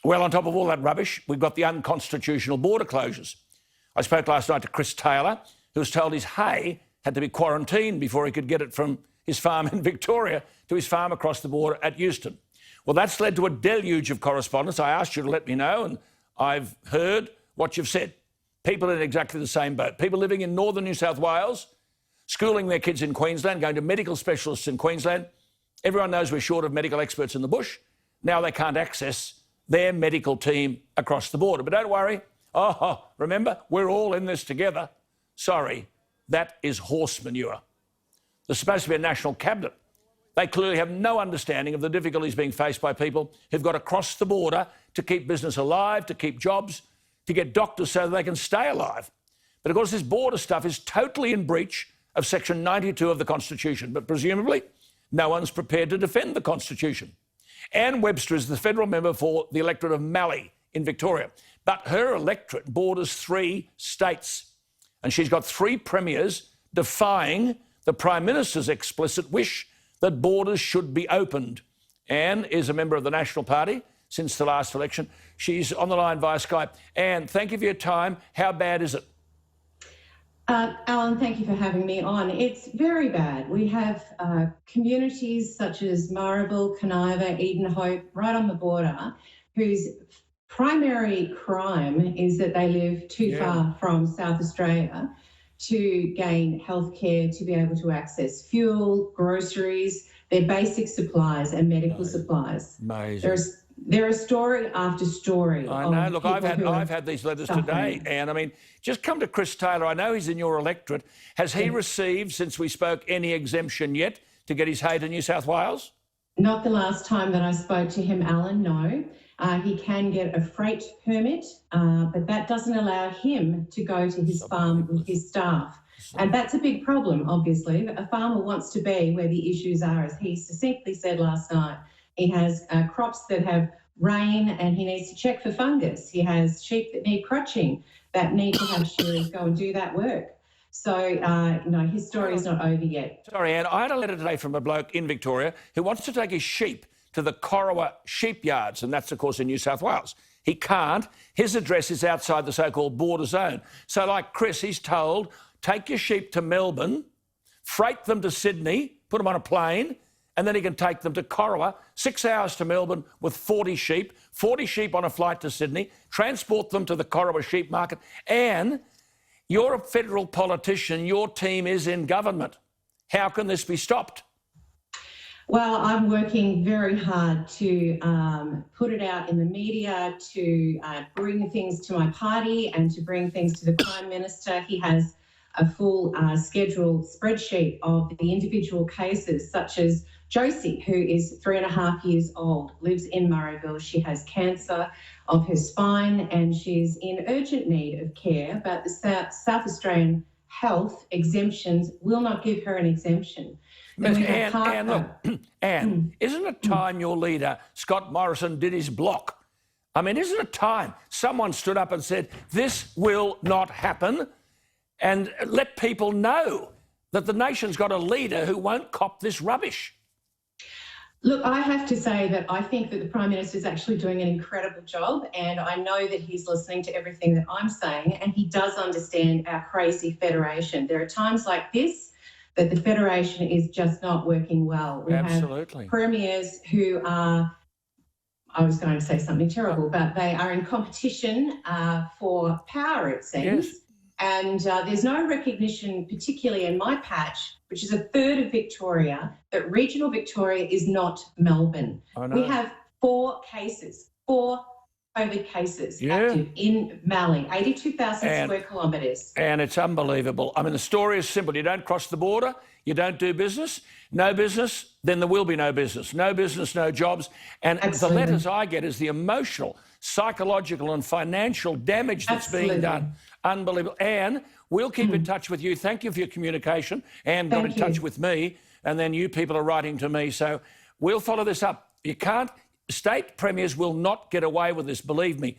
Well, on top of all that rubbish, we've got the unconstitutional border closures. I spoke last night to Chris Taylor, who was told his hay had to be quarantined before he could get it from his farm in Victoria to his farm across the border at Euston. Well, that's led to a deluge of correspondence. I asked you to let me know, and I've heard what you've said. People in exactly the same boat. People living in northern New South Wales, schooling their kids in Queensland, going to medical specialists in Queensland. Everyone knows we're short of medical experts in the bush. Now they can't access their medical team across the border. But don't worry. Remember, we're all in this together. Sorry, that is horse manure. There's supposed to be a national cabinet. They clearly have no understanding of the difficulties being faced by people who've got to cross the border to keep business alive, to keep jobs, to get doctors so that they can stay alive. But of course, this border stuff is totally in breach of Section 92 of the Constitution. But presumably, no one's prepared to defend the Constitution. Anne Webster is the federal member for the electorate of Mallee in Victoria. But her electorate borders 3 states. And she's got 3 premiers defying the Prime Minister's explicit wish that borders should be opened. Anne is a member of the National Party since the last election. She's on the line via Skype. Anne, thank you for your time. How bad is it? Alan, thank you for having me on. It's very bad. We have communities such as Marrabelle, Caniva, Eden Hope, right on the border, whose primary crime is that they live too far from South Australia to gain healthcare, to be able to access fuel, groceries, their basic supplies and medical supplies. Amazing. There are story after story. I know. Look, I've had these letters today, and I mean, just come to Chris Taylor. I know he's in your electorate. Has he received, since we spoke, any exemption yet to get his hay to New South Wales? Not the last time that I spoke to him, Alan, no. He can get a freight permit, but that doesn't allow him to go to his farm with his staff. And that's a big problem, obviously. A farmer wants to be where the issues are, as he succinctly said last night. He has crops that have rain and he needs to check for fungus. He has sheep that need crutching, that need to have shearers go and do that work. So, no, his story is not over yet. Sorry, Anne, I had a letter today from a bloke in Victoria who wants to take his sheep to the Corowa sheep yards, and that's, of course, in New South Wales. He can't. His address is outside the so-called border zone. So, like Chris, he's told, take your sheep to Melbourne, freight them to Sydney, put them on a plane, and then he can take them to Corowa, 6 hours to Melbourne with 40 sheep on a flight to Sydney, transport them to the Corowa sheep market. And you're a federal politician, your team is in government. How can this be stopped? Well, I'm working very hard to put it out in the media, to bring things to my party and to bring things to the Prime Minister. He has a full scheduled spreadsheet of the individual cases, such as Josie, who is 3.5 years old, lives in Marrabelle. She has cancer of her spine and she's in urgent need of care, but the South Australian health exemptions will not give her an exemption. Anne, isn't it time your leader, Scott Morrison, did his block? I mean, isn't it time someone stood up and said, this will not happen, and let people know that the nation's got a leader who won't cop this rubbish? Look, I have to say that I think that the Prime Minister is actually doing an incredible job, and I know that he's listening to everything that I'm saying, and he does understand our crazy federation. There are times like this that the federation is just not working well. We have premiers who are, I was going to say something terrible, but they are in competition for power, it seems. Yes. And there's no recognition, particularly in my patch, which is a third of Victoria, that regional Victoria is not Melbourne. We have 4 COVID cases active in Mallee, 82,000 square kilometres. And it's unbelievable. I mean, the story is simple. You don't cross the border, you don't do business. No business, then there will be no business. No business, no jobs. And the letters I get is the emotional, psychological and financial damage that's being done. Unbelievable. Anne, we'll keep in touch with you. Thank you for your communication. Anne got in touch with me, and then you people are writing to me. So we'll follow this up. You can't, state premiers will not get away with this, believe me.